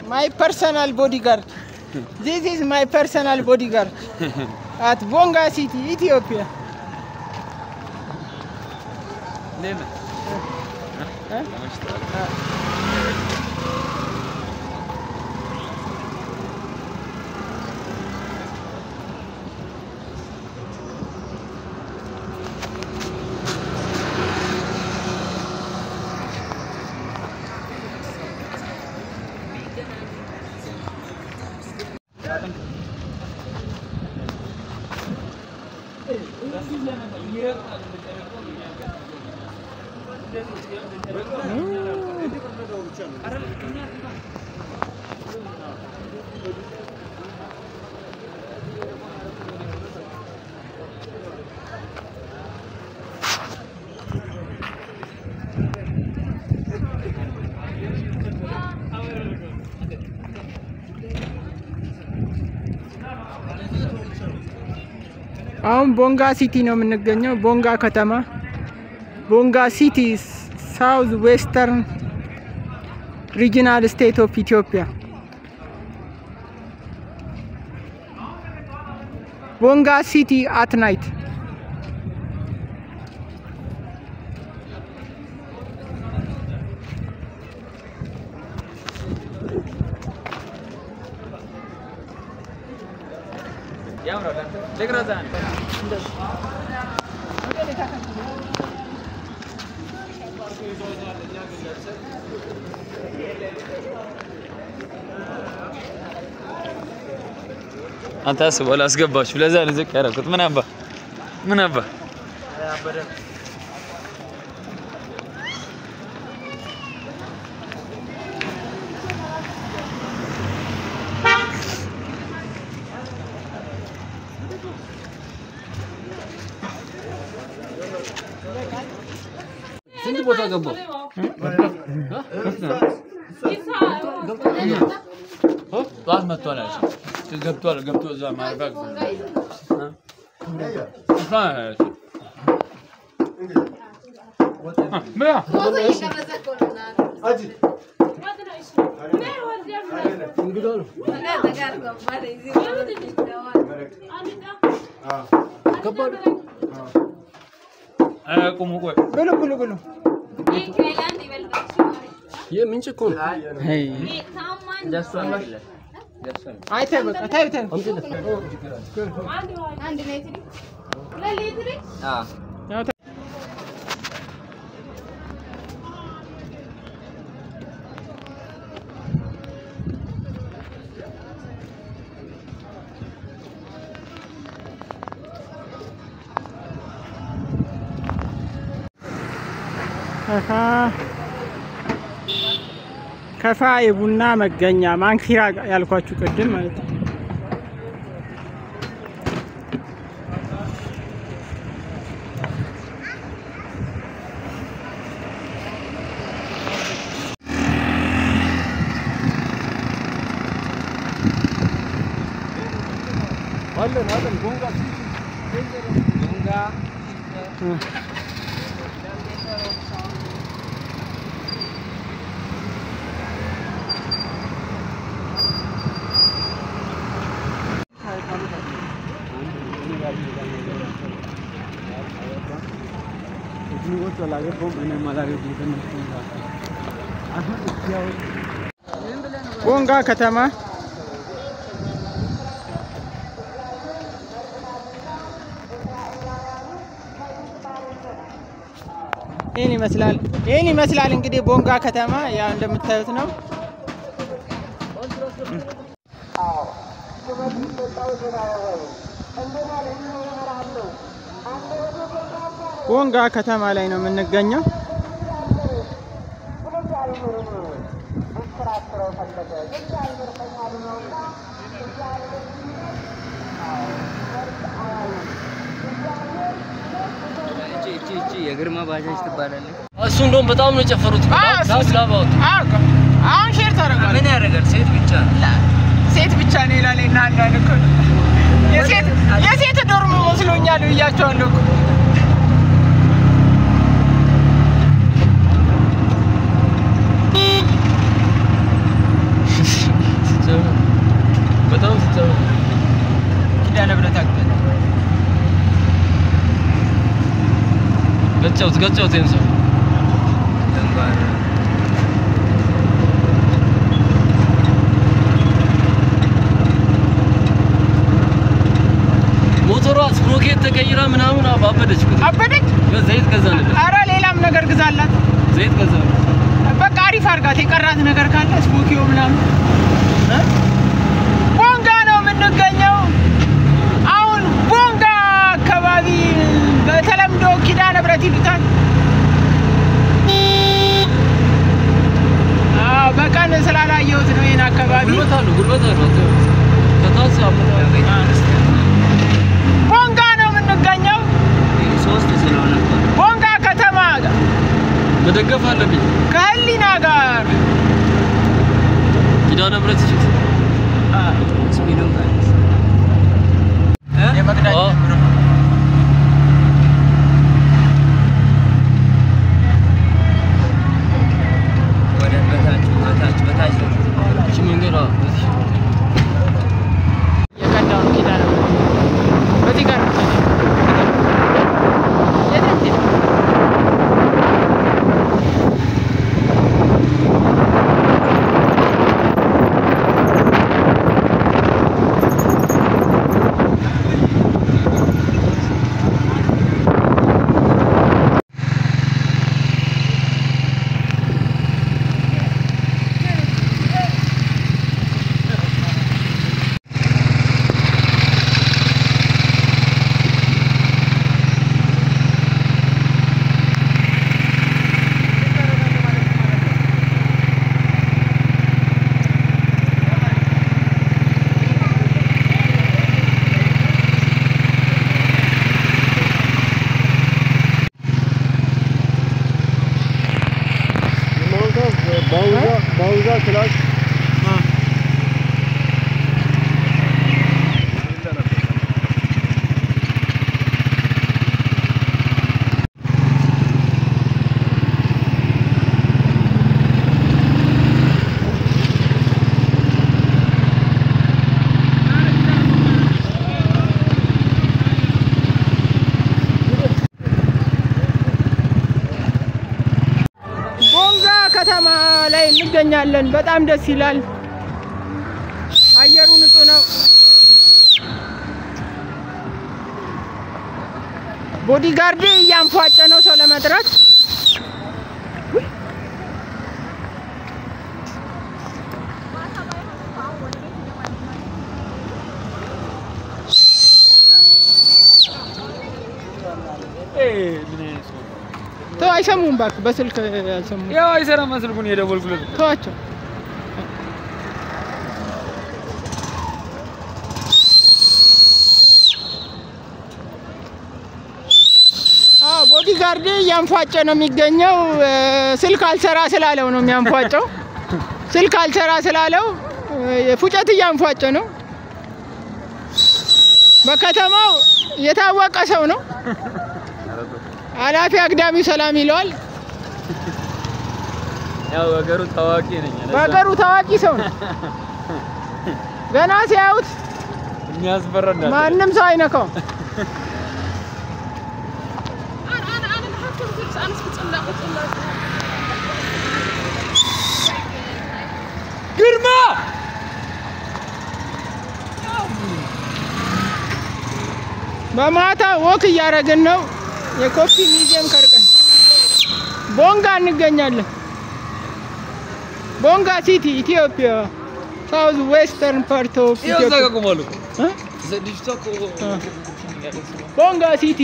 My personal bodyguard. This is my personal bodyguard at Bonga City, Ethiopia. Name? አሁን ቦንጋ ሲቲ ነው የምንገኘው ቦንጋ ከተማ ቦንጋ ሲቲ ሳውዝ ዌስተርን ሪጂናል ስቴት ኦፍ ኢትዮጵያ ቦንጋ ሲቲ አት ናይት Degradante. አንተ አስበው ላስገባችሁ ለዛ ለዚህ ያረኩት ምን አባ ስንት ቦታ ገባው ጧት መጥቷል ገብቶ እዛ ማርባክ ብሉ የምንጭ እኮ ነው አይተህ ታይተህ አንድ ሌትር ለሌትር ከፋ የቡና መገኛ ማንኪራ ያልኳችሁ ቅድም ማለት ነው አለን ቦንጋ ቦንጋ ከተማ ይሄን ይመስላል እንግዲህ ቦንጋ ከተማ ያው እንደምታዩት ነው ቦንጋ ከተማ ላይ ነው የምንገኘው የግርማ ባጃጅ ትባላለች እሱ እንደውም በጣም ነው የጨፈሩት ላባውት አሁን ሼር ታረጋለህ ምን ያደርጋል ሴት ብቻ ነው ይላል እና አንዳንድ እኮ የሴት ዶርም መስሎኛል ብያቸዋለሁ እኮ በጣም ሲጫው ኪዳነ ብረት አግበል ገጫው ተንሶ ሞተሯ ስፕሮኬት ተቀይራ ምናምን አበደች ዘይት ገዛለች አረ ሌላም ነገር ግዛላት ዘይት ገዛለች በቃ አሪፍ አርጋት የቀራት ነገር ካለ ስፖኪዮ ምናምን ቦንጋ ነው የምንገኘው አሁን ቦንጋ አካባቢ በተለምዶ ኪዳነ ብረት ይሉታል በቀን ስላላየሁት ነው ይሄን አካባቢ ጉልበት አለው ከታች ቦንጋ ነው የምንገኘው ሶስት ስለሆነ ቦንጋ ከተማ መደገፍ አለብኝ ከህሊና ጋር ኪዳነ ብረት ይችላል ስፒዶ የመቅዳት ወደ በታች እቺ መንገድ የቀዳው ኪዳነ በዚህ ጋር ባውዛ ክላስ ከተማ ላይ እንገኛለን በጣም ደስ ይላል አየሩ ንጹህ ነው ቦዲጋርድ እያንፏጨ ነው ሰው ለመጥራት تو አይሰሙም ባክ በስልክ አይሰሙም ያው አይሰራም ስልኩን የደወልኩለት ተዋቸው ቦዲጋርድ ያንፏጨ ነው የሚገኘው ስልክ አልሰራ ስላለው ነው የሚያንፏጨው ስልክ አልሰራ ስላለው ፉጨት ያንፏጨ ነው በከተማው የታወቀ ሰው ነው አላፊ አግዳሚ ሰላም ይለዋል ያው በገሩ ታዋቂ ነኝ በገሩ ታዋቂ ሰው ገና ሲያዩት የሚያስፈራዳ ማንንም ሰው አይነካው ግርማ በማታ ወክ እያደረግን ነው የኮፊ ሚዚየም ከርቀን ቦንጋ እንገኛለን ቦንጋ ሲቲ ኢትዮጵያ ሳውዝ ዌስተርን ፓርት ኦፍ ኢትዮጵያ ያዛቀቁማሉ ዘዲሽታኮ ቦንጋ ሲቲ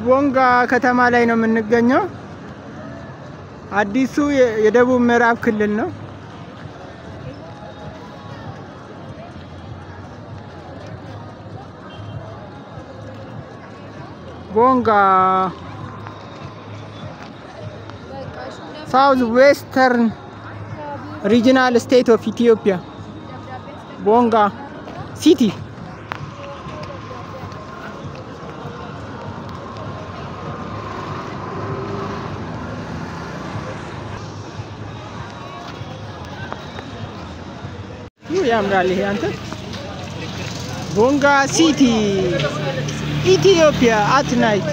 ቦንጋ ከተማ ላይ ነው የምንገኘው አዲሱ የደቡብ ምዕራብ ክልል ነው ቦንጋ South Western Regional State of Ethiopia. Bonga City. ያምራል ይሄ አንተ Bonga City Ethiopia at night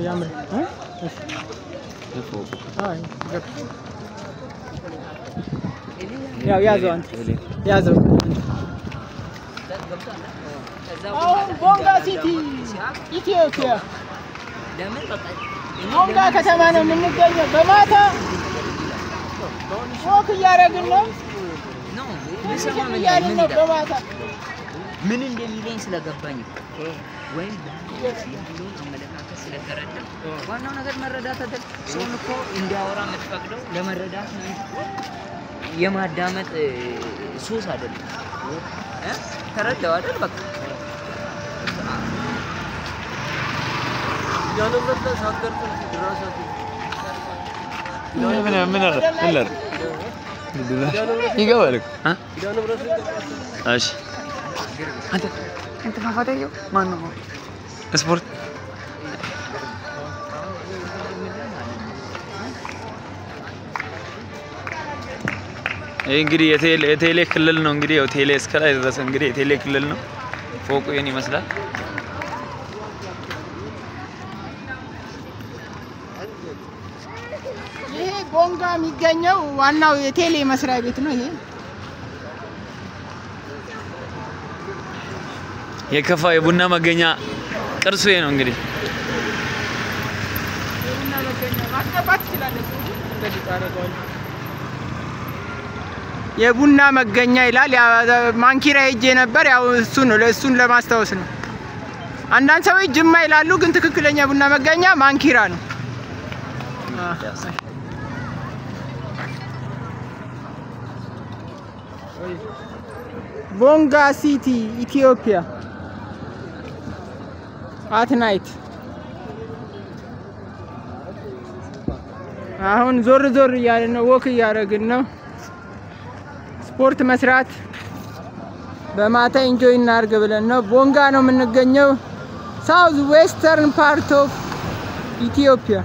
ያምራል ያው ያዘው አንተ ያዘው Bonga City Ethiopia Bonga ከተማ ነው የምንገኘው በማታ ወክ ያረግን ነው ምን እንደሚለኝ ስለገባኝ ወይም ያለው አመለካከት ስለተረዳ ዋናው ነገር መረዳት አይደል ሰውን እኮ እንዲያወራ መጥፈቅደው ለመረዳት ነው የማዳመጥ ሱስ አይደል ተረዳው አይደል በቃ ያለው መጥተህ ሳትቀርጥ ድራሻት ምን አለ ይገባል አ እሺ አንተ ማፋታየው ማን ነው ስፖርት ይሄ እንግዲህ የቴሌ ክልል ነው እንግዲህ ያው ቴሌ እስከ ላይ ድረስ እንግዲህ የቴሌ ክልል ነው ፎቁ ይሄን ይመስላል ይሄ ቦንጋ የሚገኘው ዋናው የቴሌ መስሪያ ቤት ነው ይሄ የከፋ የቡና መገኛ ቅርሱ ይሄ ነው እንግዲህ የቡና መገኛ ማስገባት ይችላል እንደዚህ ታረጋው የቡና መገኛ ይላል ያ ማንኪራ ሄጄ ነበር ያው እሱን ለማስታወስ ነው አንዳንድ ሰዎች ጅማ ይላሉ ግን ትክክለኛ ቡና መገኛ ማንኪራ ነው Bonga City Ethiopia at night አሁን ዞር ያለ ነው ወክ ያረግን ነው ስፖርት መስራት በማታ ኢንጆይ እናርግ ብለን ነው ቦንጋ ነው የምንገኘው South Western part of Ethiopia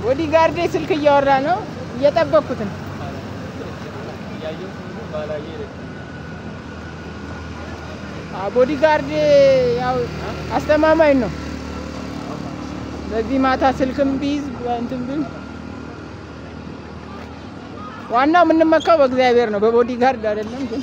ቦዲጋርድ ስልክ እያወራ ነው እየጠበቁት ነው ቦዲጋርድ ያው አስተማማኝ ነው በዚህ ማታ ስልክም ቢዝ እንትን ቢል ዋናው የምንመካው በእግዚአብሔር ነው በቦዲጋርድ አይደለም ግን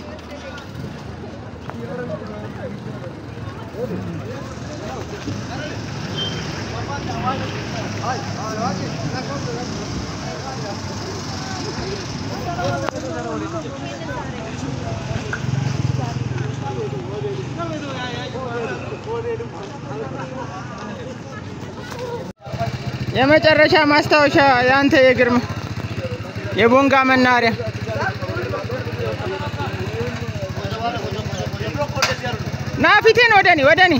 የመጨረሻ ማስታወሻ ያንተ የግርማ የቦንጋ መናሪያ ናፊቴን ወደኔ